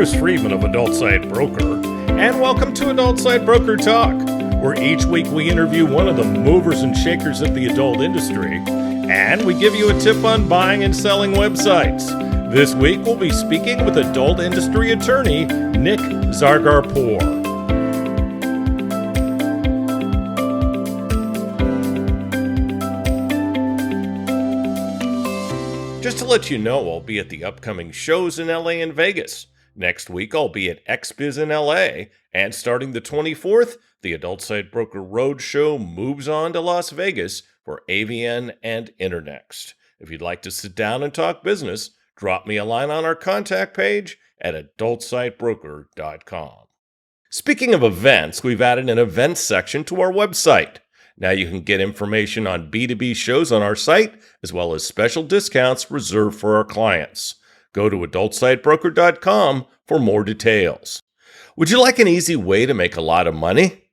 Bruce Friedman of Adult Site Broker, and welcome to Adult Site Broker Talk, where each week we interview one of the movers and shakers of the adult industry, and we give you a tip on buying and selling websites. This week we'll be speaking with adult industry attorney Nick Zargarpour. Just to let you know, I'll be at the upcoming shows in LA and Vegas. Next week, I'll be at XBiz in LA, and starting the 24th, the Adult Site Broker Roadshow moves on to Las Vegas for AVN and Internext. If you'd like to sit down and talk business, drop me a line on our contact page at adultsitebroker.com. Speaking of events, we've added an events section to our website. Now you can get information on B2B shows on our site, as well as special discounts reserved for our clients. Go to adultsitebroker.com for more details. Would you like an easy way to make a lot of money?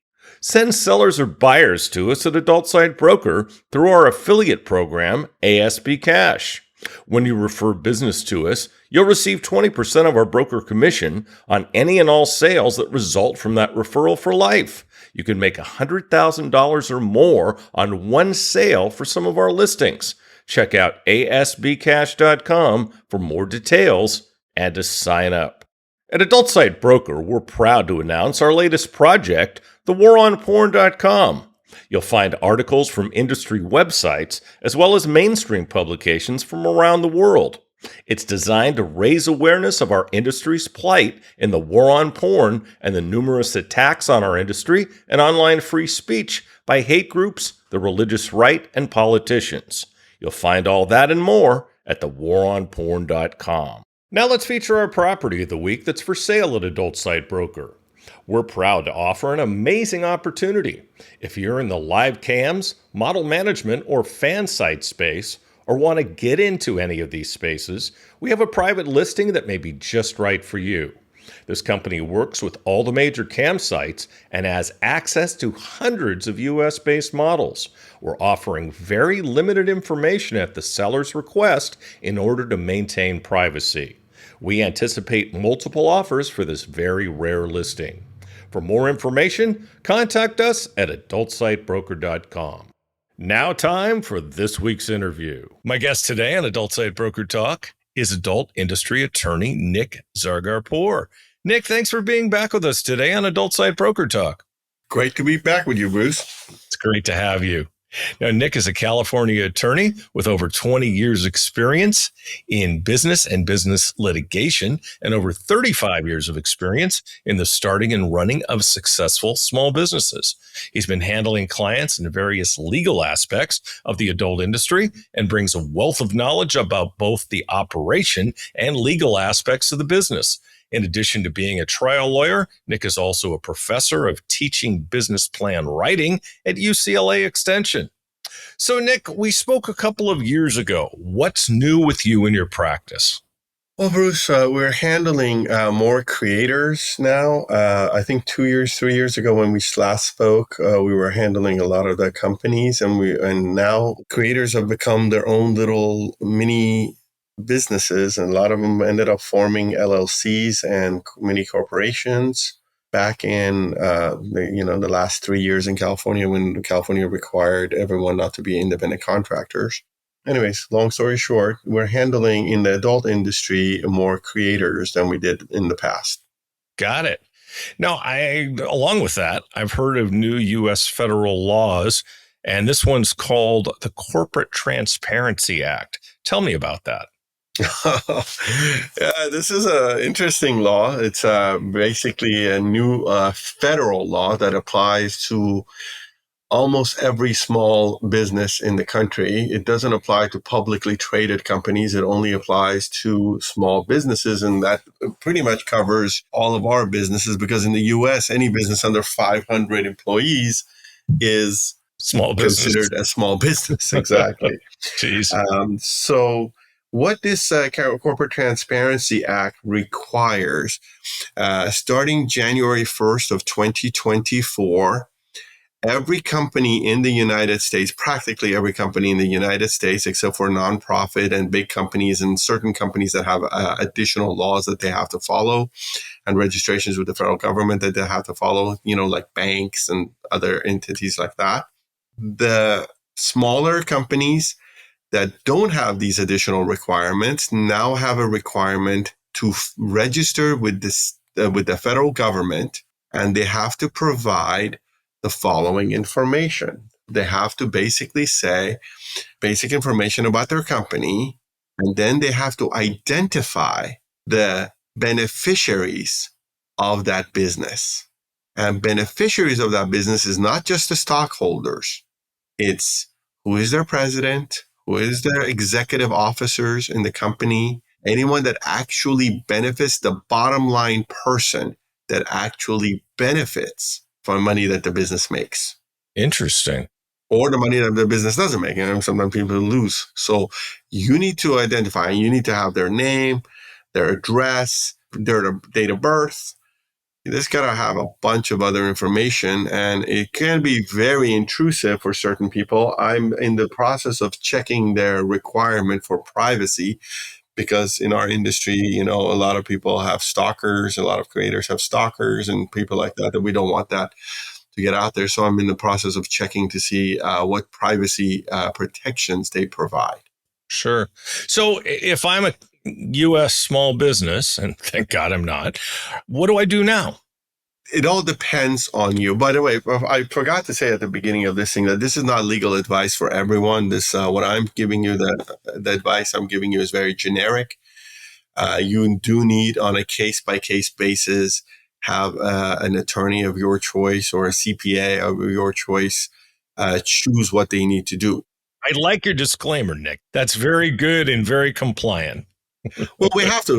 Send sellers or buyers to us at Adult Site Broker through our affiliate program, ASB Cash. When you refer business to us, you'll receive 20% of our broker commission on any and all sales that result from that referral for life. You can make $100,000 or more on one sale for some of our listings. Check out asbcash.com for more details and to sign up. At Adult Site Broker, we're proud to announce our latest project, thewaronporn.com. You'll find articles from industry websites as well as mainstream publications from around the world. It's designed to raise awareness of our industry's plight in the war on porn and the numerous attacks on our industry and online free speech by hate groups, the religious right, and politicians. You'll find all that and more at thewaronporn.com. Now let's feature our property of the week that's for sale at Adult Site Broker. We're proud to offer an amazing opportunity. If you're in the live cams, model management, or fan site space, or want to get into any of these spaces, we have a private listing that may be just right for you. This company works with all the major campsites and has access to hundreds of US-based models. We're offering very limited information at the seller's request in order to maintain privacy. We anticipate multiple offers for this very rare listing. For more information, contact us at adultsitebroker.com. Now time for this week's interview. My guest today on Adult Site Broker Talk is adult industry attorney Nick Zargarpour. Nick, thanks for being back with us today on Adult Site Broker Talk. Great to be back with you, Bruce. It's great to have you. Now, Nick is a California attorney with over 20 years experience in business and business litigation and over 35 years of experience in the starting and running of successful small businesses. He's been handling clients in various legal aspects of the adult industry and brings a wealth of knowledge about both the operation and legal aspects of the business. In addition to being a trial lawyer, Nick is also a professor of teaching business plan writing at UCLA Extension. So, Nick, we spoke a couple of years ago. What's new with you in your practice? Well, Bruce, we're handling more creators now. I think 3 years ago when we last spoke, we were handling a lot of the companies, and now creators have become their own little mini businesses, and a lot of them ended up forming LLCs and mini corporations back in the last 3 years in California, when California required everyone not to be independent contractors. Anyways, long story short, we're handling in the adult industry more creators than we did in the past. Got it. Now, along with that, I've heard of new U.S. federal laws, and this one's called the Corporate Transparency Act. Tell me about that. Yeah, this is an interesting law. It's basically a new federal law that applies to almost every small business in the country. It doesn't apply to publicly traded companies. It only applies to small businesses, and that pretty much covers all of our businesses, because in the U.S., any business under 500 employees is small business. Considered a small business. Exactly. Jeez. So what this Corporate Transparency Act requires, starting January 1st of 2024, Every company in the United States, practically every company in the United States, except for nonprofit and big companies and certain companies that have additional laws that they have to follow and registrations with the federal government that they have to follow, like banks and other entities like that. The smaller companies that don't have these additional requirements now have a requirement to register with with the federal government, and they have to provide the following information. They have to basically say basic information about their company, and then they have to identify the beneficiaries of that business. And beneficiaries of that business is not just the stockholders. It's who is their president, who is their executive officers in the company, anyone that actually benefits the bottom line person that actually benefits from money that the business makes. Interesting. Or the money that the business doesn't make. And sometimes people lose. So you need to identify, you need to have their name, their address, their date of birth. You just got to have a bunch of other information, and it can be very intrusive for certain people. I'm in the process of checking their requirement for privacy because in our industry, a lot of people have stalkers, a lot of creators have stalkers and people like that we don't want that to get out there. So I'm in the process of checking to see what privacy protections they provide. Sure. So if I'm a U.S. small business, and thank God I'm not, what do I do now? It all depends on you. By the way, I forgot to say at the beginning of this thing that this is not legal advice for everyone. This, what I'm giving you, the advice I'm giving you is very generic. You do need, on a case-by-case basis, have an attorney of your choice or a CPA of your choice choose what they need to do. I like your disclaimer, Nick. That's very good and very compliant. Well, we have to.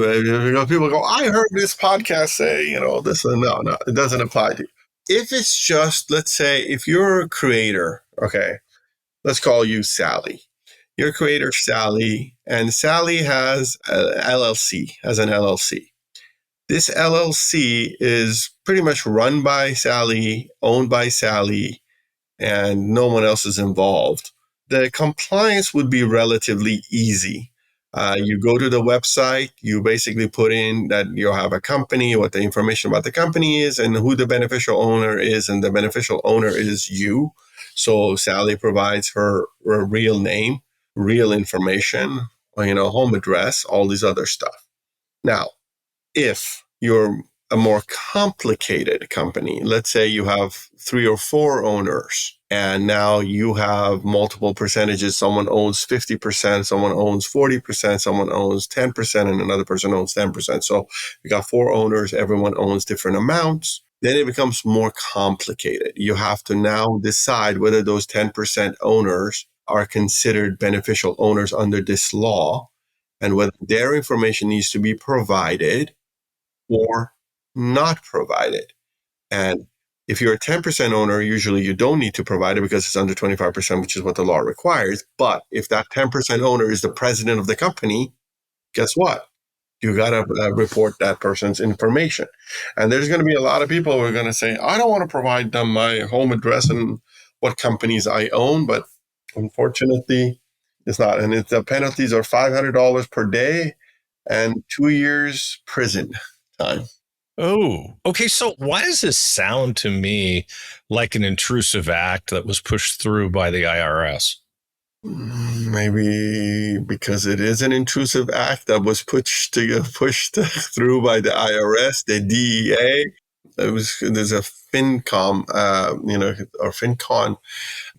People go, I heard this podcast say, this. No, it doesn't apply to you. If it's just, let's say, if you're a creator, okay, let's call you Sally. You're a creator, Sally, and Sally has an LLC. This LLC is pretty much run by Sally, owned by Sally, and no one else is involved. The compliance would be relatively easy. You go to the website, you basically put in that you have a company, what the information about the company is, and who the beneficial owner is, and the beneficial owner is you. So Sally provides her real name, real information, home address, all these other stuff. Now, if you're a more complicated company, let's say you have 3 or 4 owners, and now you have multiple percentages. Someone owns 50%, someone owns 40%, someone owns 10%, and another person owns 10%. So you got 4 owners, everyone owns different amounts. Then it becomes more complicated. You have to now decide whether those 10% owners are considered beneficial owners under this law, and whether their information needs to be provided or not provided. And if you're a 10% owner, usually you don't need to provide it because it's under 25%, which is what the law requires. But if that 10% owner is the president of the company, guess what? You got to report that person's information. And there's going to be a lot of people who are going to say, I don't want to provide them my home address and what companies I own. But unfortunately, it's not. And the penalties are $500 per day and 2 years prison time. Oh, okay. So why does this sound to me like an intrusive act that was pushed through by the IRS? Maybe because it is an intrusive act that was pushed through by the IRS, the DEA. There's a FinCom, or FinCon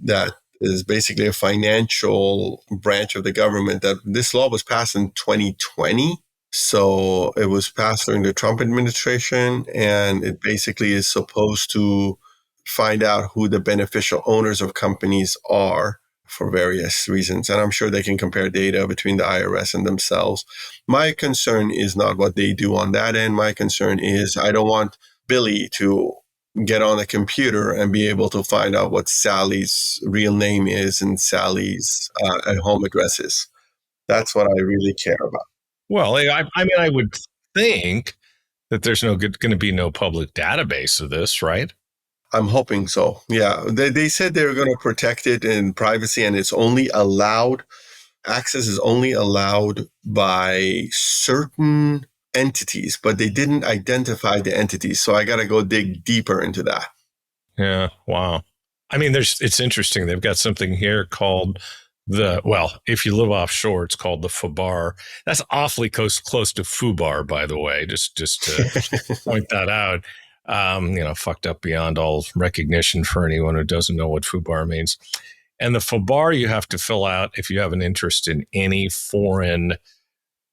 that is basically a financial branch of the government. That this law was passed in 2020. So it was passed during the Trump administration, and it basically is supposed to find out who the beneficial owners of companies are for various reasons. And I'm sure they can compare data between the IRS and themselves. My concern is not what they do on that end. My concern is I don't want Billy to get on a computer and be able to find out what Sally's real name is and Sally's home address is. That's what I really care about. Well, I mean, I would think that there's going to be no public database of this, right? I'm hoping so. Yeah, they said they were going to protect it in privacy, and it's only allowed. Access is only allowed by certain entities, but they didn't identify the entities. So I got to go dig deeper into that. Yeah. Wow. I mean, it's interesting. They've got something here called if you live offshore, it's called the FUBAR. That's awfully close to FUBAR, by the way, just to point that out. Fucked up beyond all recognition for anyone who doesn't know what FUBAR means. And the FUBAR you have to fill out if you have an interest in any foreign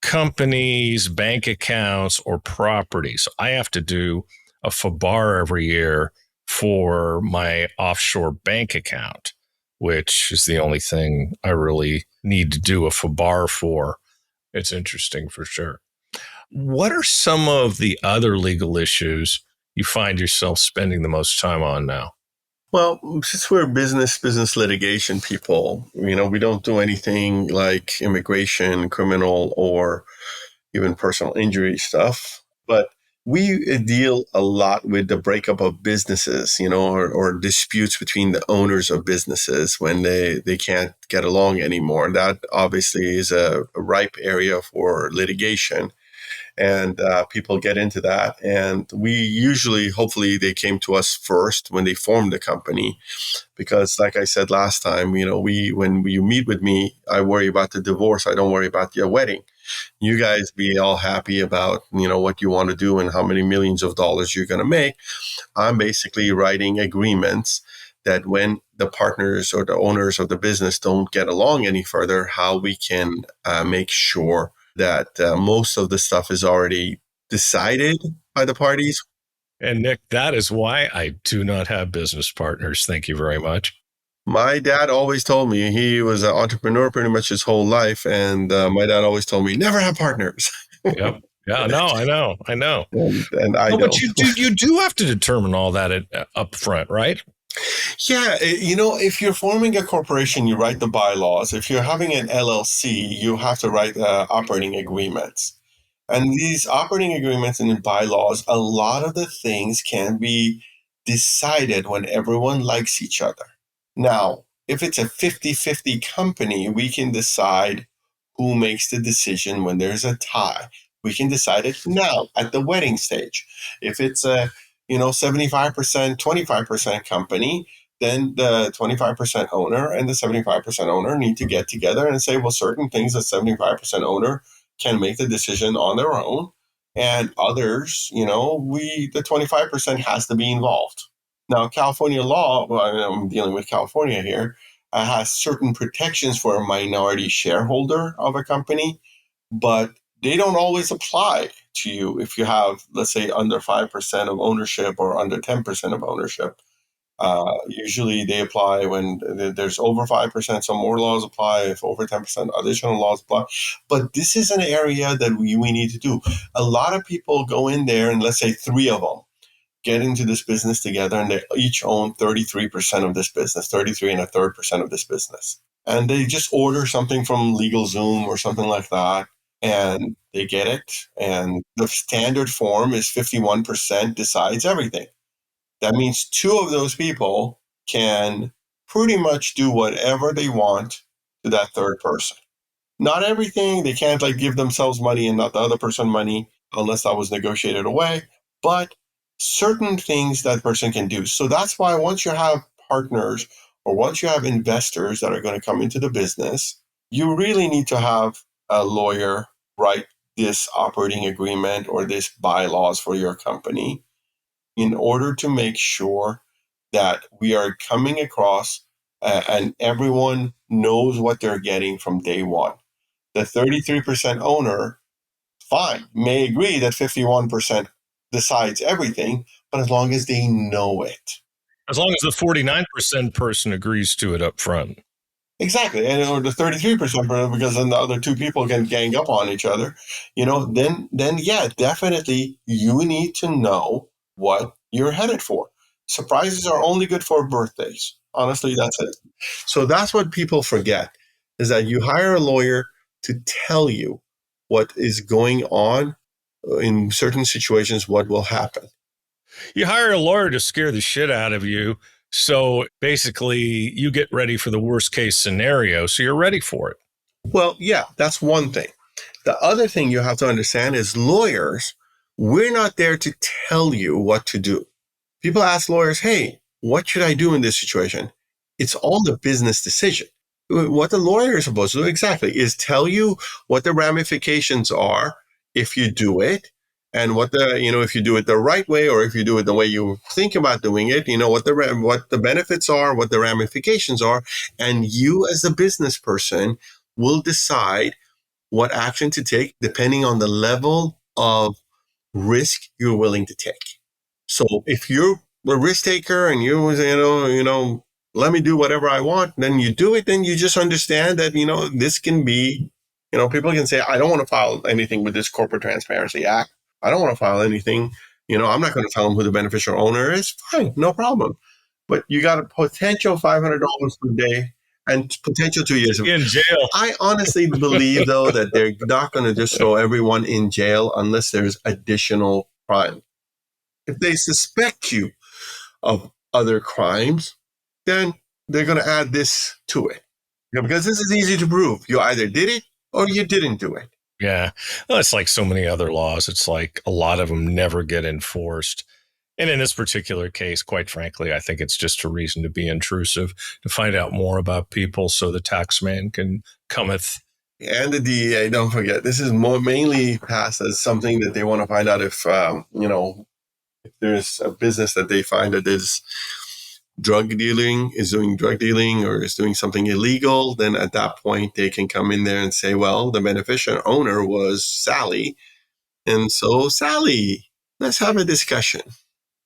companies, bank accounts, or properties. I have to do a FBAR every year for my offshore bank account, which is the only thing I really need to do a FBAR for. It's interesting for sure. What are some of the other legal issues you find yourself spending the most time on now? Well, since we're business litigation people, we don't do anything like immigration, criminal, or even personal injury stuff. But we deal a lot with the breakup of businesses, or disputes between the owners of businesses when they can't get along anymore. That obviously is a ripe area for litigation. And people get into that. And we usually, hopefully, they came to us first when they formed the company, because, like I said last time, when you meet with me, I worry about the divorce. I don't worry about your wedding. You guys be all happy about what you want to do and how many millions of dollars you're going to make. I'm basically writing agreements that when the partners or the owners of the business don't get along any further, how we can make sure that most of the stuff is already decided by the parties. And Nick, that is why I do not have business partners. Thank you very much. My dad always told me, he was an entrepreneur pretty much his whole life. And my dad always told me, never have partners. Yep. Yeah, no, I know. And I No, but don't. you do have to determine all that up front, right? Yeah, if you're forming a corporation, you write the bylaws. If you're having an LLC, you have to write operating agreements. And these operating agreements and bylaws, a lot of the things can be decided when everyone likes each other. Now, if it's a 50-50 company, we can decide who makes the decision when there's a tie. We can decide it now at the wedding stage. If it's a 75%, 25% company, then the 25% owner and the 75% owner need to get together and say, well, certain things the 75% owner can make the decision on their own. And others, the 25% has to be involved. Now, California law, well, I'm dealing with California here, has certain protections for a minority shareholder of a company, but they don't always apply to you if you have, let's say, under 5% of ownership or under 10% of ownership. Usually they apply when there's over 5%, some more laws apply. If over 10%, additional laws apply. But this is an area that we need to do. A lot of people go in there, and let's say three of them get into this business together, and they each own 33% of this business, 33 and a third percent of this business. And they just order something from LegalZoom or something like that, and they get it. And the standard form is 51% decides everything. That means two of those people can pretty much do whatever they want to that third person. Not everything. They can't like give themselves money and not the other person money unless that was negotiated away. But certain things that person can do. So that's why once you have partners or once you have investors that are going to come into the business, you really need to have a lawyer write this operating agreement or this bylaws for your company in order to make sure that we are coming across and everyone knows what they're getting from day one. The 33% owner, fine, may agree that 51% decides everything, but as long as they know it. As long as the 49% person agrees to it up front. Exactly. And or the 33% because then the other two people can gang up on each other, then yeah, definitely you need to know what you're headed for. Surprises are only good for birthdays. Honestly, that's it. So that's what people forget is that you hire a lawyer to tell you what is going on in certain situations, what will happen. You hire a lawyer to scare the shit out of you. So basically, you get ready for the worst case scenario. So you're ready for it. Well, yeah, that's one thing. The other thing you have to understand is lawyers, we're not there to tell you what to do. People ask lawyers, hey, what should I do in this situation? It's all the business decision. What the lawyer is supposed to do exactly is tell you what the ramifications are if you do it, and what the, if you do it the right way, or if you do it the way you think about doing it, what the benefits are, what the ramifications are, and you as a business person will decide what action to take depending on the level of risk you're willing to take. So if you're a risk taker and let me do whatever I want, then you do it. Then you just understand that this can be, people can say, I don't want to file anything with this Corporate Transparency Act. I don't want to file anything. I'm not going to tell them who the beneficial owner is. Fine, no problem. But you got a potential $500 per day and potential 2 years. In jail. I honestly believe, though, that they're not going to just throw everyone in jail unless there's additional crime. If they suspect you of other crimes, then they're going to add this to it. Because this is easy to prove. You either did it or you didn't do it. Yeah. Well, it's like so many other laws. It's like a lot of them never get enforced. And in this particular case, quite frankly, I think it's just a reason to be intrusive, to find out more about people so the tax man can cometh. And the DEA, don't forget, this is mainly passed as something that they want to find out if there's a business that they find that is doing drug dealing or is doing something illegal, then at that point they can come in there and say, well, the beneficial owner was Sally. And so, Sally, let's have a discussion.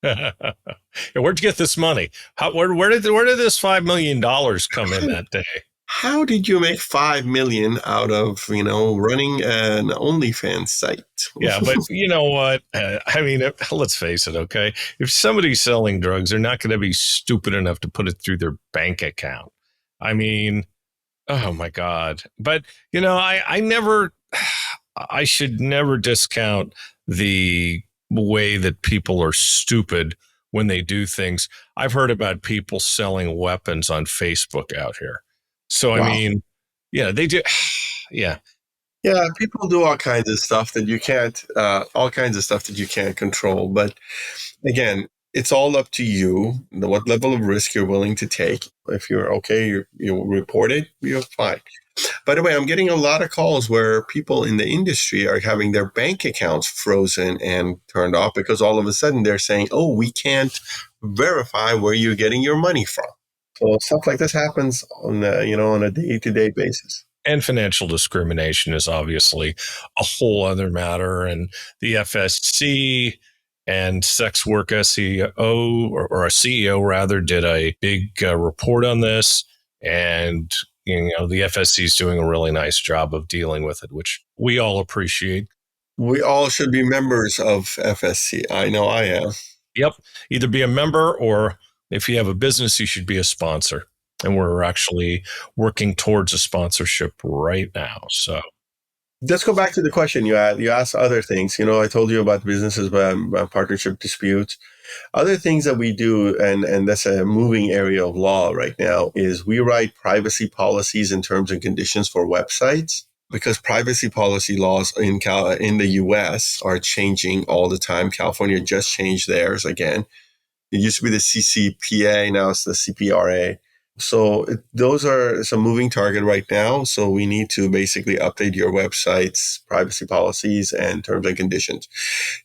Where'd you get this money? Where did this $5 million come in that day? How did you make $5 million out of, running an OnlyFans site? Yeah, but you know what? Let's face it, okay? If somebody's selling drugs, they're not going to be stupid enough to put it through their bank account. I mean, oh my God. But, I should never discount the way that people are stupid when they do things. I've heard about people selling weapons on Facebook out here. So, Wow. I mean, yeah, they do. Yeah. Yeah, people do all kinds of stuff that you can't, control. But again, it's all up to you, what level of risk you're willing to take. If you're okay, you report it, you're fine. By the way, I'm getting a lot of calls where people in the industry are having their bank accounts frozen and turned off because all of a sudden they're saying, oh, we can't verify where you're getting your money from. So stuff like this happens on a day-to-day basis. And financial discrimination is obviously a whole other matter. And the FSC and Sex Work SEO, or a CEO rather, did a big report on this. And, the FSC is doing a really nice job of dealing with it, which we all appreciate. We all should be members of FSC. I know I am. Yep. Either be a member, or if you have a business, you should be a sponsor. And we're actually working towards a sponsorship right now. So let's go back to the question you had. You asked other things. I told you about businesses, partnership disputes. Other things that we do, and that's a moving area of law right now, is we write privacy policies and terms and conditions for websites, because privacy policy laws in the U.S. are changing all the time. California just changed theirs again. It used to be the CCPA, now it's the CPRA. So those are some moving target right now. So we need to basically update your website's privacy policies and terms and conditions.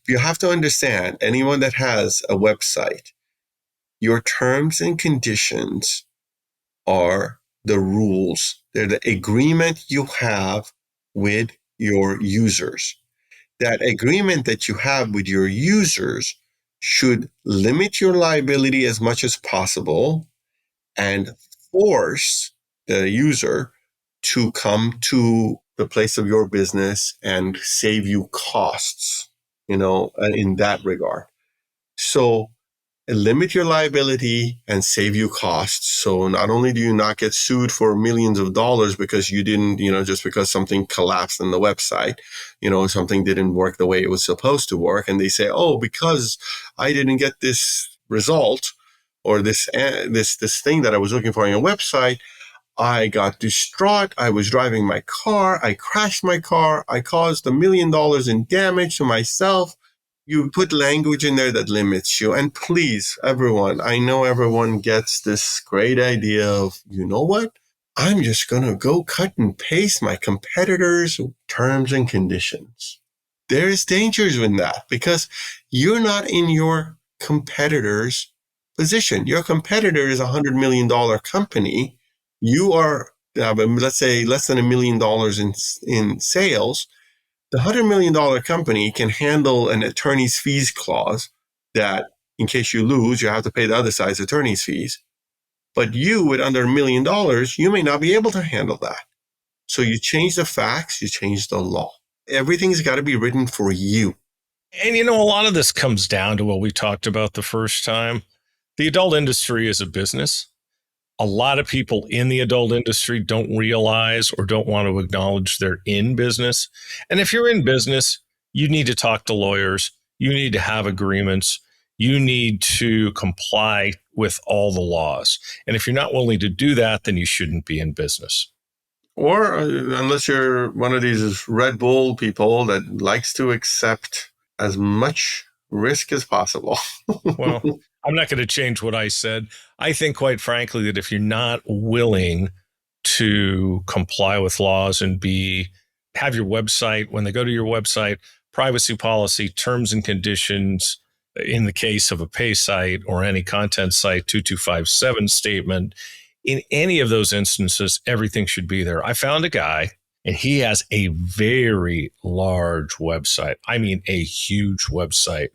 You have to understand, anyone that has a website, your terms and conditions are the rules. They're the agreement you have with your users. That agreement that you have with your users should limit your liability as much as possible and force the user to come to the place of your business and save you costs, in that regard. So limit your liability and save you costs. So not only do you not get sued for millions of dollars because you didn't, just because something collapsed on the website, something didn't work the way it was supposed to work. And they say, oh, because I didn't get this result or this thing that I was looking for on your website, I got distraught. I was driving my car. I crashed my car. I caused $1 million in damage to myself. You put language in there that limits you. And please, everyone, I know everyone gets this great idea of, you know what? I'm just going to go cut and paste my competitors' terms and conditions. There's dangers in that because you're not in your competitor's position. Your competitor is a $100 million company. You are, let's say, less than $1 million in sales. The $100 million company can handle an attorney's fees clause that in case you lose, you have to pay the other side's attorney's fees. But you, with under $1 million, you may not be able to handle that. So you change the facts, you change the law. Everything's got to be written for you. And a lot of this comes down to what we talked about the first time. The adult industry is a business. A lot of people in the adult industry don't realize or don't want to acknowledge they're in business. And if you're in business, you need to talk to lawyers. You need to have agreements. You need to comply with all the laws. And if you're not willing to do that, then you shouldn't be in business. Or unless you're one of these Red Bull people that likes to accept as much risk as possible. Well, I'm not going to change what I said. I think, quite frankly, that if you're not willing to comply with laws and have your website, when they go to your website, privacy policy, terms and conditions, in the case of a pay site or any content site, 2257 statement, in any of those instances, everything should be there. I found a guy and he has a very large website. I mean, a huge website.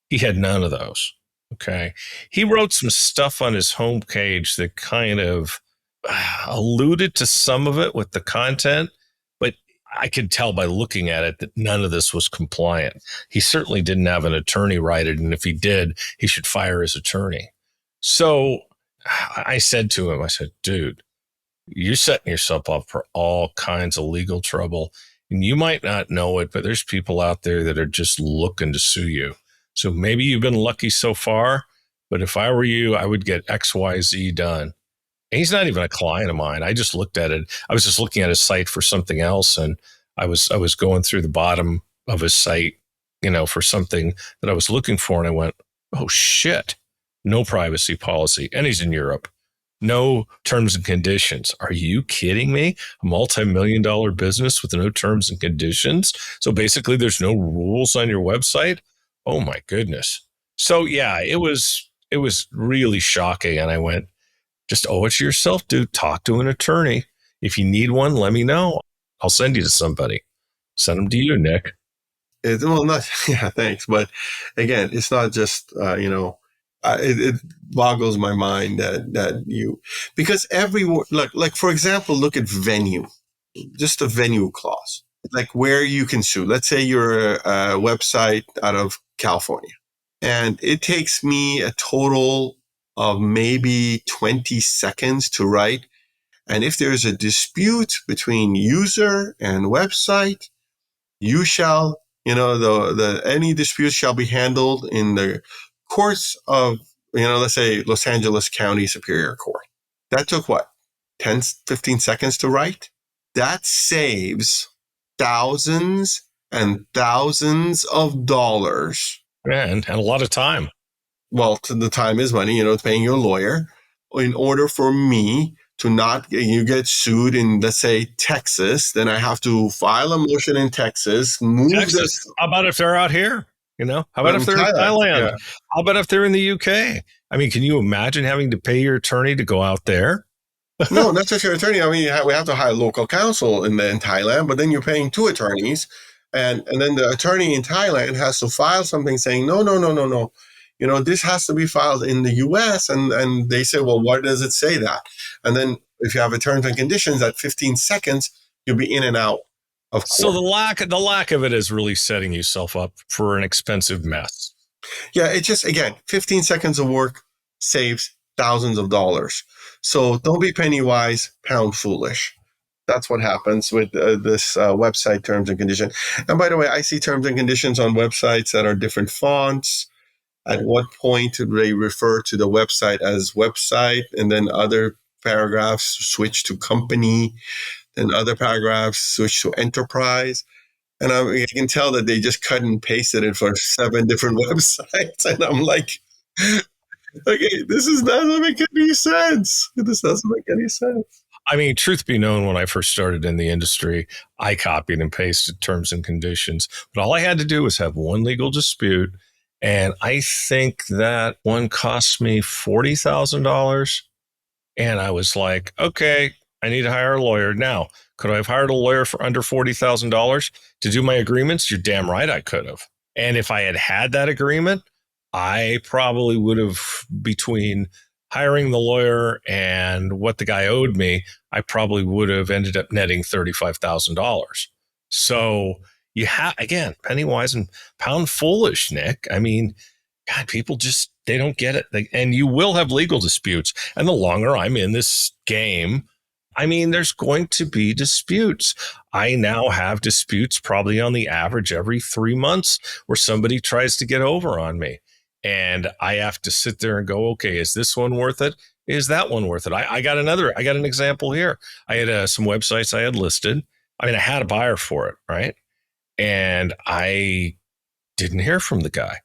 He had none of those. Okay. He wrote some stuff on his homepage that kind of alluded to some of it with the content, but I could tell by looking at it that none of this was compliant. He certainly didn't have an attorney write it. And if he did, he should fire his attorney. So I said to him, I said, dude, you're setting yourself up for all kinds of legal trouble. And you might not know it, but there's people out there that are just looking to sue you. So maybe you've been lucky so far, but if I were you, I would get XYZ done. And he's not even a client of mine. I just looked at it. I was just looking at his site for something else. And I was going through the bottom of his site, for something that I was looking for. And I went, oh shit, no privacy policy. And he's in Europe. No terms and conditions. Are you kidding me? A multi-million-dollar business with no terms and conditions. So basically there's no rules on your website. Oh my goodness. So yeah, it was really shocking. And I went, just owe it to yourself, dude. Talk to an attorney. If you need one, let me know. I'll send you to somebody. Send them to you, Nick. Yeah, thanks. But again, it's not just, it boggles my mind that because like, for example, look at venue, just a venue clause, like where you can sue. Let's say you're a website out of California and it takes me a total of maybe 20 seconds to write. And if there's a dispute between user and website, you shall, any dispute shall be handled in the courts of, let's say Los Angeles County Superior Court. That took what, 10, 15 seconds to write? That saves thousands and thousands of dollars. And a lot of time. Well, the time is money, paying your lawyer in order for me to not, you get sued in, let's say, Texas, then I have to file a motion in Texas, move this. How about if they're out here? How about if they're in Thailand? Yeah. How about if they're in the UK? I mean, can you imagine having to pay your attorney to go out there? No, not just your attorney. I mean, we have to hire local counsel in Thailand, but then you're paying two attorneys. And then the attorney in Thailand has to file something saying, no. This has to be filed in the US. And they say, well, why does it say that? And then if you have a terms and conditions at 15 seconds, you'll be in and out of court. So the lack of it is really setting yourself up for an expensive mess. Yeah, it just, again, 15 seconds of work saves thousands of dollars. So don't be penny wise, pound foolish. That's what happens with this website terms and conditions. And by the way, I see terms and conditions on websites that are different fonts. At what point do they refer to the website as website, and then other paragraphs switch to company, and other paragraphs switch to enterprise? And I can tell that they just cut and pasted it for 7 different websites. And I'm like, okay, this is doesn't make any sense. This doesn't make any sense. I mean, truth be known, when I first started in the industry, I copied and pasted terms and conditions, but all I had to do was have one legal dispute. And I think that one cost me $40,000. And I was like, okay, I need to hire a lawyer. Now, could I have hired a lawyer for under $40,000 to do my agreements? You're damn right I could have. And if I had had that agreement, I probably would have, between hiring the lawyer and what the guy owed me, I probably would have ended up netting $35,000. So you have, again, penny wise and pound foolish, Nick. I mean, God, people just, they don't get it. And you will have legal disputes. And the longer I'm in this game, I mean, there's going to be disputes. I now have disputes probably on the average every 3 months where somebody tries to get over on me. And I have to sit there and go, okay, is this one worth it? Is that one worth it? I got an example here. I had some websites I had listed. I mean, I had a buyer for it, right? And I didn't hear from the guy.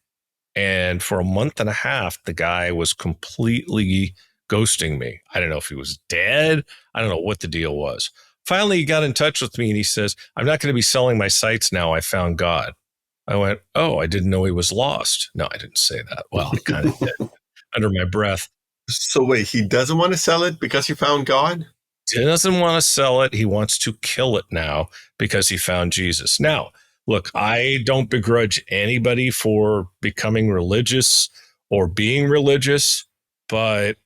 And for a month and a half, the guy was completely ghosting me. I don't know if he was dead. I don't know what the deal was. Finally, he got in touch with me and he says, I'm not going to be selling my sites now. I found God. I went, oh, I didn't know he was lost. No, I didn't say that. Well, I kind of did under my breath. So wait, he doesn't want to sell it because he found God? He doesn't want to sell it. He wants to kill it now because he found Jesus. Now, look, I don't begrudge anybody for becoming religious or being religious, but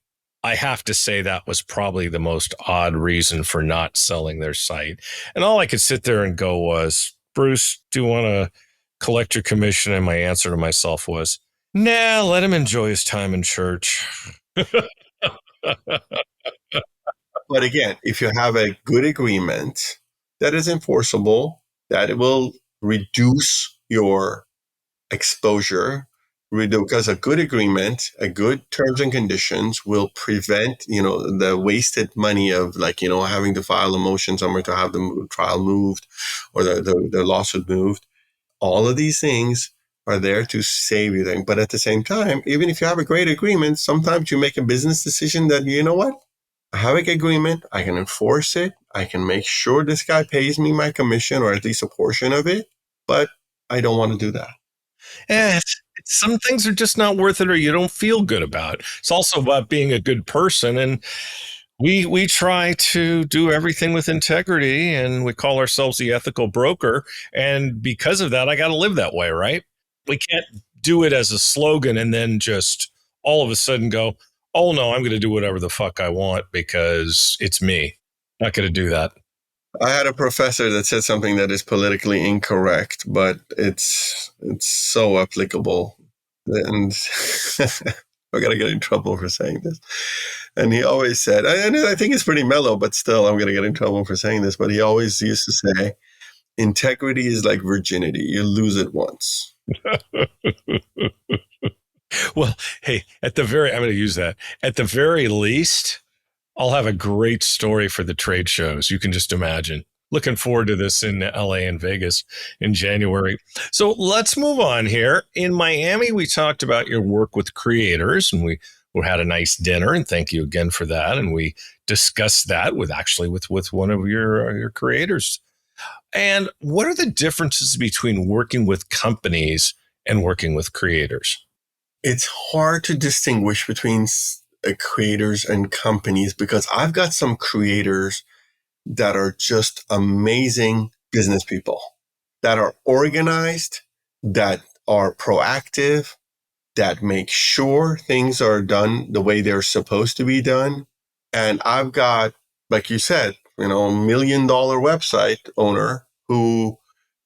I have to say that was probably the most odd reason for not selling their site. And all I could sit there and go was, Bruce, do you want to collect your commission? And my answer to myself was, nah, let him enjoy his time in church. But again, if you have a good agreement that is enforceable, that it will reduce your exposure, because a good agreement, a good terms and conditions will prevent, the wasted money of, like, having to file a motion somewhere to have the trial moved or the lawsuit moved. All of these things are there to save you things. But at the same time, even if you have a great agreement, sometimes you make a business decision that, you know what? I have an agreement. I can enforce it. I can make sure this guy pays me my commission or at least a portion of it. But I don't want to do that. Some things are just not worth it, or you don't feel good about. It's also about being a good person, and we try to do everything with integrity, and we call ourselves the ethical broker. And because of that, I got to live that way, right? We can't do it as a slogan and then just all of a sudden go, oh no, I'm going to do whatever the fuck I want because it's me. Not going to do that. I had a professor that said something that is politically incorrect, but it's so applicable. And I'm going to get in trouble for saying this. And he always said, and I think it's pretty mellow, but still I'm going to get in trouble for saying this, but he always used to say, integrity is like virginity. You lose it once. Well, hey, I'm going to use that. At the very least, I'll have a great story for the trade shows. You can just imagine. Looking forward to this in LA and Vegas in January. So let's move on here. In Miami, we talked about your work with creators, and we had a nice dinner, and thank you again for that. And we discussed that with one of your creators. And what are the differences between working with companies and working with creators? It's hard to distinguish between creators and companies because I've got some creators that are just amazing business people, that are organized, that are proactive, that make sure things are done the way they're supposed to be done. And I've got, like you said, $1 million website owner who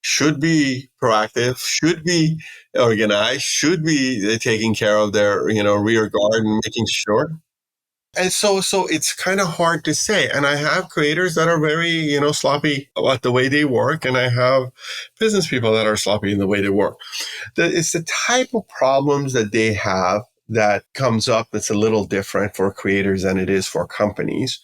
should be proactive, should be organized, should be taking care of their, rear guard and making sure. And so it's kind of hard to say. And I have creators that are very, sloppy about the way they work. And I have business people that are sloppy in the way they work. It's the type of problems that they have that comes up that's a little different for creators than it is for companies.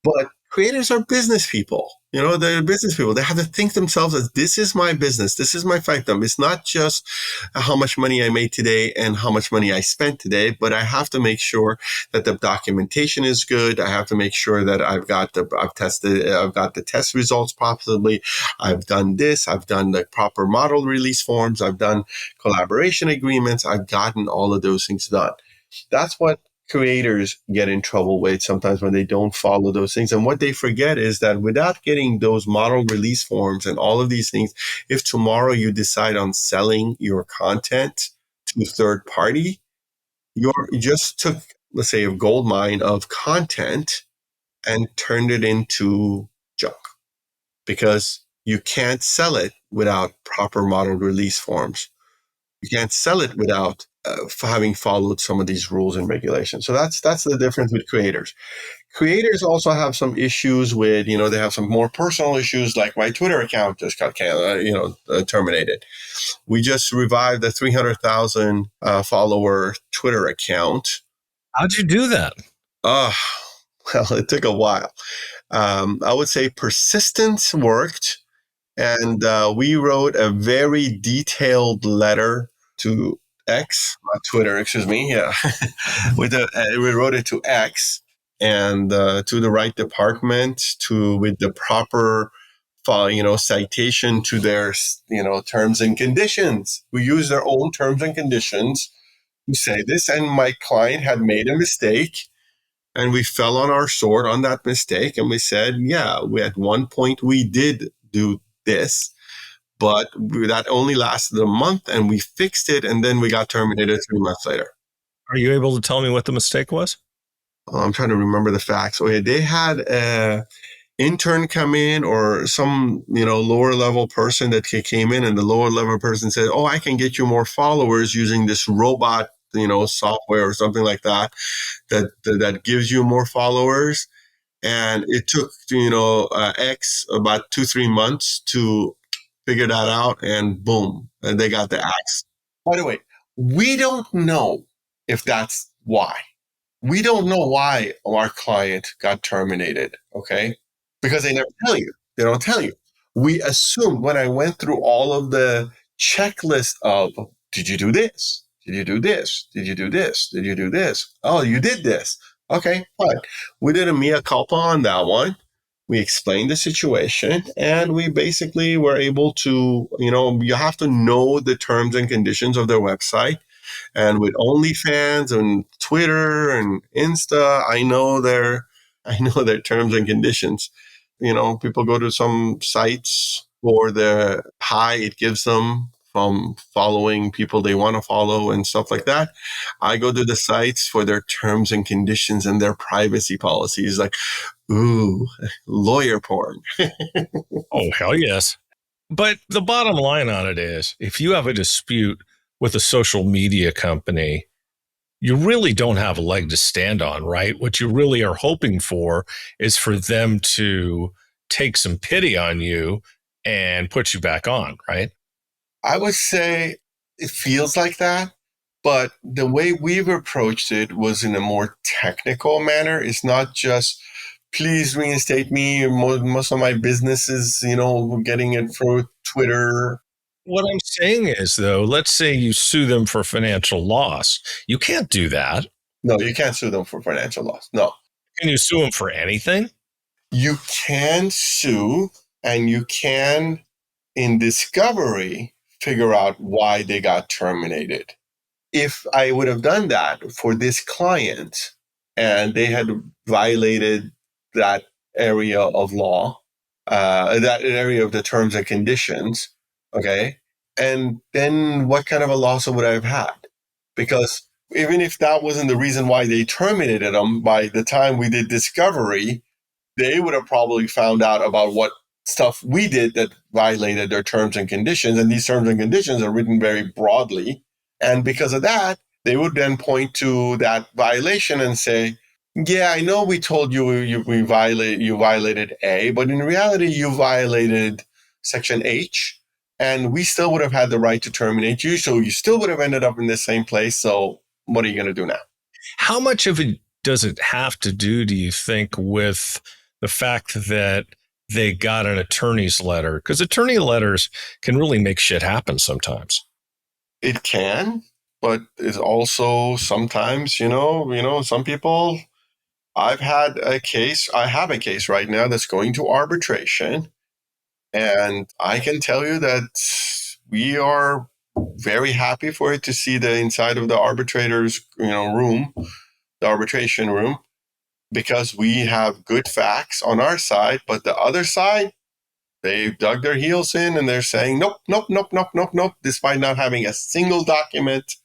But creators are business people. They're business people. They have to think themselves as this is my business. This is my fiefdom. It's not just how much money I made today and how much money I spent today, but I have to make sure that the documentation is good. I have to make sure that I've got the test results possibly. I've done this. I've done the proper model release forms. I've done collaboration agreements. I've gotten all of those things done. That's what creators get in trouble with sometimes when they don't follow those things. And what they forget is that without getting those model release forms and all of these things, if tomorrow you decide on selling your content to a third party, you just took, let's say, a gold mine of content and turned it into junk because you can't sell it without proper model release forms. You can't sell it without having followed some of these rules and regulations. So that's the difference with creators. Creators also have some issues with, they have some more personal issues, like my Twitter account just got terminated. We just revived the 300,000 follower Twitter account. How'd you do that? Well, it took a while. I would say persistence worked. And we wrote a very detailed letter to X, not Twitter, excuse me. Yeah. We wrote it to X and to the right department with the proper citation to their, terms and conditions. We use their own terms and conditions to say this. And my client had made a mistake. And we fell on our sword on that mistake. And we said, yeah, at one point we did do this, but that only lasted a month and we fixed it. And then we got terminated 3 months later. Are you able to tell me what the mistake was? I'm trying to remember the facts. Okay, they had an intern come in or some, lower level person that came in, and the lower level person said, oh, I can get you more followers using this robot, software or something like that, that gives you more followers. And it took, X about 2-3 months to figure that out, and boom, and they got the axe. By the way, we don't know if that's why. We don't know why our client got terminated, okay? Because they never tell you. They don't tell you. We assumed when I went through all of the checklist of, did you do this? Did you do this? Did you do this? Did you do this? Oh, you did this. Okay, fine. We did a mea culpa on that one. We explained the situation, and we basically were able to, you have to know the terms and conditions of their website. And with OnlyFans and Twitter and Insta, I know their terms and conditions. People go to some sites for the high it gives them from following people they want to follow and stuff like that. I go to the sites for their terms and conditions and their privacy policies. Like, ooh, lawyer porn. Oh, hell yes. But the bottom line on it is, if you have a dispute with a social media company, you really don't have a leg to stand on, right? What you really are hoping for is for them to take some pity on you and put you back on, right? I would say it feels like that, but the way we've approached it was in a more technical manner. It's not just, please reinstate me. Most of my business is, getting it through Twitter. What I'm saying is, though, let's say you sue them for financial loss. You can't do that. No, you can't sue them for financial loss. No. Can you sue them for anything? You can sue, and you can, in discovery, figure out why they got terminated. If I would have done that for this client and they had violated that area of law, that area of the terms and conditions, okay, and then what kind of a loss would I have had? Because even if that wasn't the reason why they terminated them, by the time we did discovery, they would have probably found out about what stuff we did that violated their terms and conditions. And these terms and conditions are written very broadly. And because of that, they would then point to that violation and say, yeah, I know we told you you violated A, but in reality, you violated Section H, and we still would have had the right to terminate you. So you still would have ended up in the same place. So what are you going to do now? How much of it does it have to do, do you think, with the fact that they got an attorney's letter? Because attorney letters can really make shit happen sometimes. It can, but it's also sometimes, some people. I have a case right now that's going to arbitration. And I can tell you that we are very happy for it to see the inside of the arbitrator's, room, the arbitration room, because we have good facts on our side, but the other side, they've dug their heels in and they're saying, nope, nope, nope, nope, nope, nope, despite not having a single document,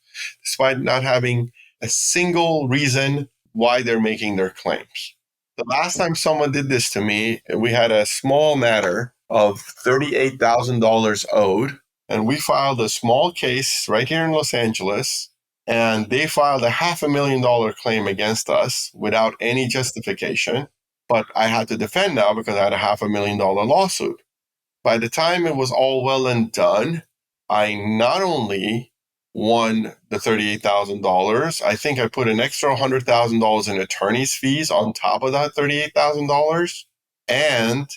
despite not having a single reason why they're making their claims. The last time someone did this to me, we had a small matter of $38,000 owed, and we filed a small case right here in Los Angeles, and they filed a $500,000 claim against us without any justification. But I had to defend now because I had a $500,000 lawsuit. By the time it was all well and done, I not only won the $38,000, I think I put an extra $100,000 in attorney's fees on top of that $38,000. And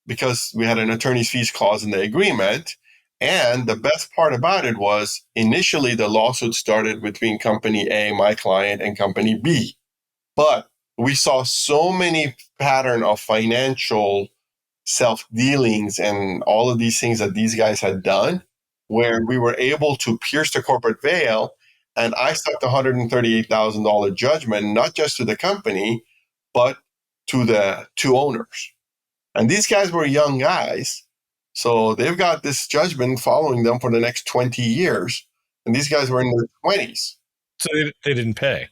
because we had an attorney's fees clause in the agreement, and the best part about it was initially the lawsuit started between company A, my client, and company B. But we saw so many pattern of financial self-dealings and all of these things that these guys had done, where we were able to pierce the corporate veil. And I stuck the $138,000 judgment, not just to the company, but to the two owners. And these guys were young guys. So they've got this judgment following them for the next 20 years. And these guys were in their 20s. So they didn't pay.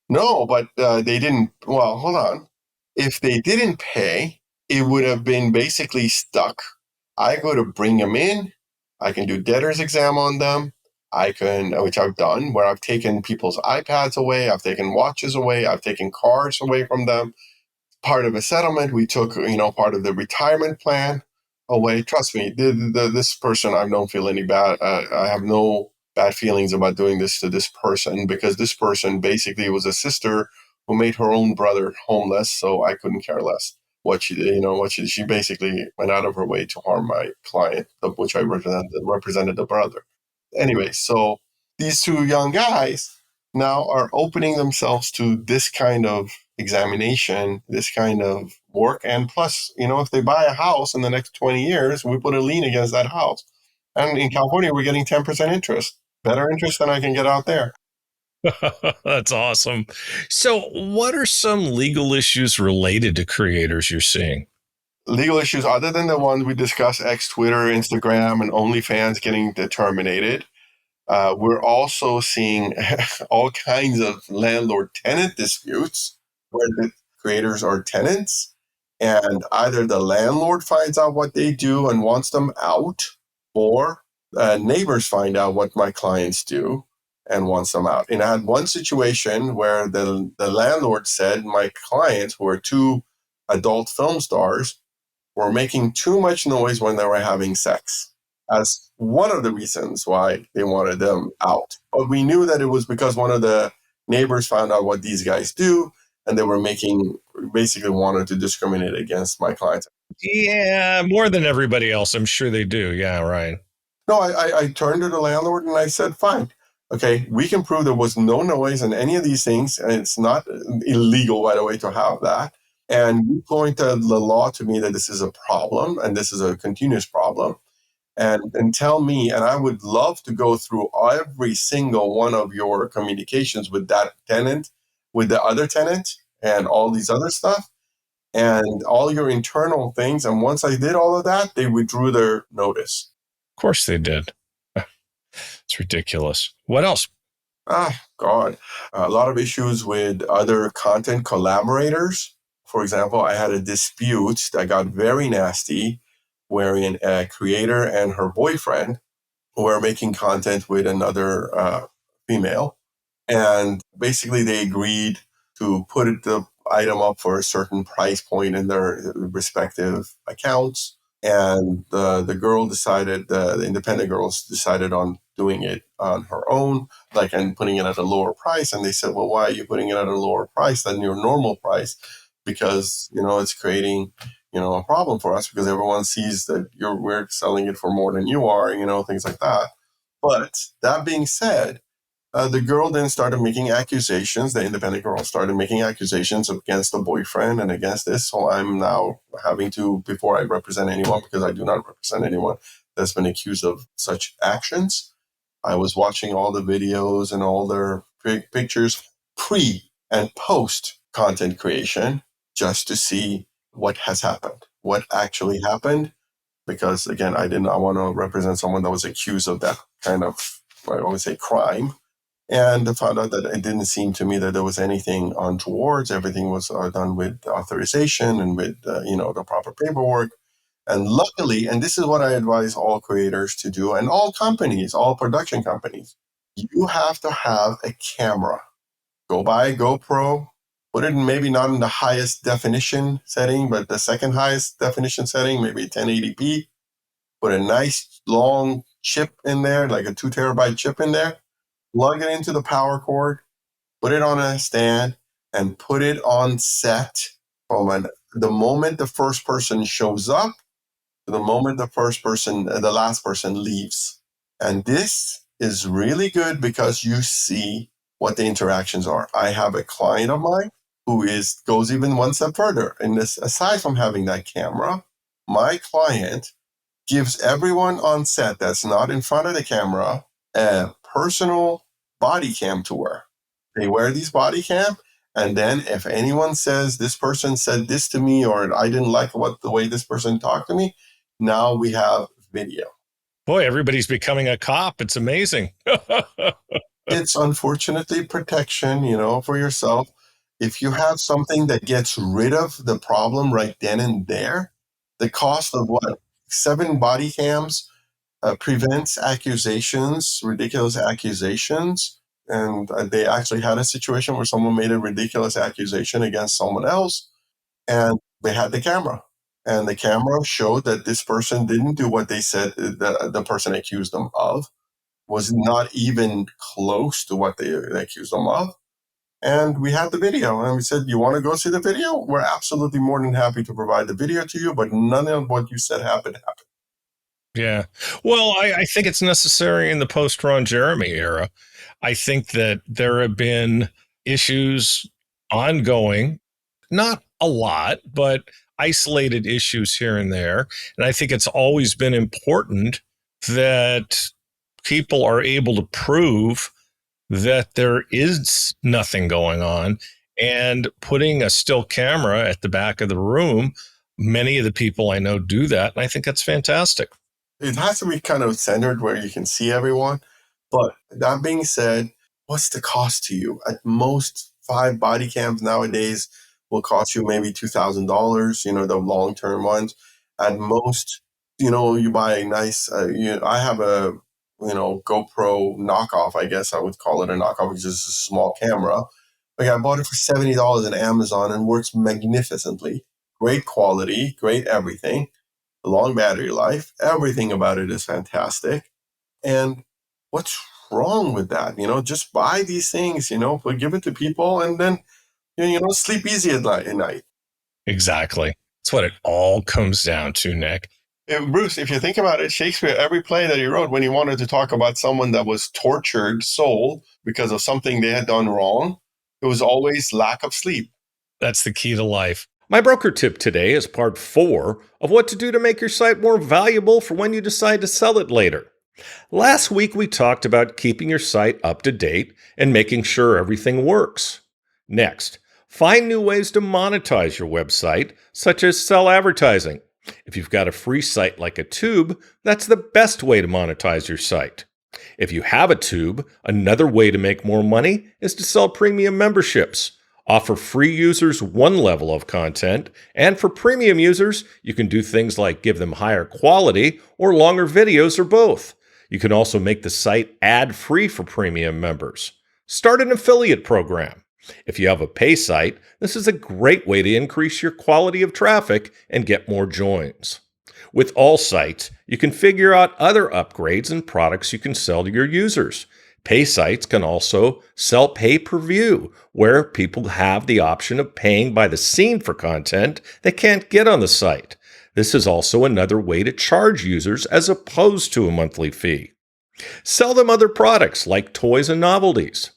No, but they didn't. Well, hold on. If they didn't pay, it would have been basically stuck. I go to bring them in. I can do debtor's exam on them. I can, which I've done, where I've taken people's iPads away. I've taken watches away. I've taken cars away from them. Part of a settlement, we took, part of the retirement plan away. Trust me, this person, I don't feel any bad. I have no bad feelings about doing this to this person, because this person basically was a sister who made her own brother homeless. So I couldn't care less what she did. She basically went out of her way to harm my client, of which I represented the brother. Anyway, so these two young guys now are opening themselves to this kind of examination, this kind of work. And plus, if they buy a house in the next 20 years, we put a lien against that house. And in California, we're getting 10% interest, better interest than I can get out there. That's awesome. So, what are some legal issues related to creators you're seeing? Legal issues other than the ones we discussed, X, Twitter, Instagram, and OnlyFans getting terminated. We're also seeing all kinds of landlord-tenant disputes where the creators are tenants, and either the landlord finds out what they do and wants them out, or neighbors find out what my clients do and wants them out. And I had one situation where the landlord said my clients, who are two adult film stars, were making too much noise when they were having sex, as one of the reasons why they wanted them out. But we knew that it was because one of the neighbors found out what these guys do, and they were basically wanted to discriminate against my clients. Yeah, more than everybody else. I'm sure they do. Yeah, right. No, I turned to the landlord and I said, fine. Okay, we can prove there was no noise and any of these things, and it's not illegal, by the way, to have that. And you point the law to me that this is a problem and this is a continuous problem. And tell me, and I would love to go through every single one of your communications with that tenant, with the other tenant, and all these other stuff, and all your internal things. And once I did all of that, they withdrew their notice. Of course they did. It's ridiculous. What else? God. A lot of issues with other content collaborators. For example, I had a dispute that got very nasty wherein a creator and her boyfriend were making content with another female. And basically, they agreed to put the item up for a certain price point in their respective accounts. And the girl decided, the independent girls decided on doing it on her own, like, and putting it at a lower price. And they said, well, why are you putting it at a lower price than your normal price? Because, it's creating, a problem for us because everyone sees that we're selling it for more than you are, things like that. But that being said, the girl then started making accusations. The independent girl started making accusations against the boyfriend and against this. So I'm now having to, before I represent anyone, because I do not represent anyone that's been accused of such actions, I was watching all the videos and all their pictures pre and post content creation just to see what has happened, what actually happened. Because again, I did not want to represent someone that was accused of that kind of, I always say, crime. And I found out that it didn't seem to me that there was anything untowards. Everything was done with authorization and with the proper paperwork. And luckily, and this is what I advise all creators to do, and all companies, all production companies, you have to have a camera. Go buy a GoPro, put it in, maybe not in the highest definition setting, but the second highest definition setting, maybe 1080p. Put a nice long chip in there, like a 2 terabyte chip in there, plug it into the power cord, put it on a stand, and put it on set from the moment the first person shows up to the moment the last person leaves. And this is really good because you see what the interactions are. I have a client of mine who goes even one step further. And this, aside from having that camera, my client gives everyone on set that's not in front of the camera a personal body cam to wear. They wear these body cam, and then if anyone says this person said this to me or I didn't like the way this person talked to me, now we have video. Boy, everybody's becoming a cop. It's amazing. It's unfortunately protection, for yourself. If you have something that gets rid of the problem right then and there, the cost of what? 7 body cams prevents accusations, ridiculous accusations. And they actually had a situation where someone made a ridiculous accusation against someone else, and they had the camera. And the camera showed that this person didn't do what they said the person accused them of, was not even close to what they accused them of. And we had the video, and we said, you want to go see the video? We're absolutely more than happy to provide the video to you, but none of what you said happened. Yeah. Well, I think it's necessary in the post Ron Jeremy era. I think that there have been issues ongoing, not a lot, but isolated issues here and there. And I think it's always been important that people are able to prove that there is nothing going on, and putting a still camera at the back of the room. Many of the people I know do that. And I think that's fantastic. It has to be kind of centered where you can see everyone. But that being said, what's the cost to you? At most, 5 body cams nowadays will cost you maybe $2,000, the long-term ones. At most, you buy a nice, I have a, GoPro knockoff, I guess I would call it a knockoff, which is a small camera. Like, I bought it for $70 on Amazon and works magnificently. Great quality, great everything, long battery life. Everything about it is fantastic. And what's wrong with that? Just buy these things, but give it to people and then, sleep easy at night. Exactly. That's what it all comes down to, Nick. Bruce, if you think about it, Shakespeare, every play that he wrote, when he wanted to talk about someone that was tortured soul because of something they had done wrong, it was always lack of sleep. That's the key to life. My broker tip today is part 4 of what to do to make your site more valuable for when you decide to sell it later. Last week, we talked about keeping your site up to date and making sure everything works. Next, find new ways to monetize your website, such as sell advertising. If you've got a free site like a tube, that's the best way to monetize your site. If you have a tube, another way to make more money is to sell premium memberships. Offer free users one level of content, and for premium users, you can do things like give them higher quality or longer videos or both. You can also make the site ad-free for premium members. Start an affiliate program. If you have a pay site, this is a great way to increase your quality of traffic and get more joins. With all sites, you can figure out other upgrades and products you can sell to your users. Pay sites can also sell pay-per-view, where people have the option of paying by the scene for content they can't get on the site. This is also another way to charge users as opposed to a monthly fee. Sell them other products like toys and novelties.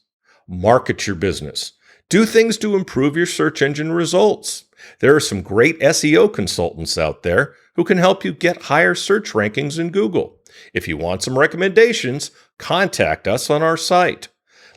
Market your business. Do things to improve your search engine results. There are some great SEO consultants out there who can help you get higher search rankings in Google. If you want some recommendations, contact us on our site.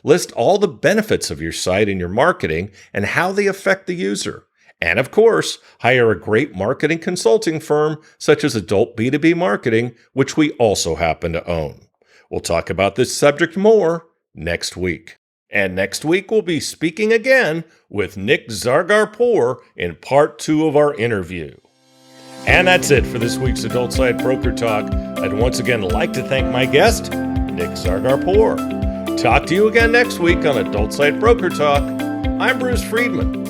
List all the benefits of your site and your marketing and how they affect the user. And of course, hire a great marketing consulting firm such as Adult B2B Marketing, which we also happen to own. We'll talk about this subject more next week. And next week, we'll be speaking again with Nick Zargarpour in part 2 of our interview. And that's it for this week's Adult Site Broker Talk. I'd once again like to thank my guest, Nick Zargarpour. Talk to you again next week on Adult Site Broker Talk. I'm Bruce Friedman.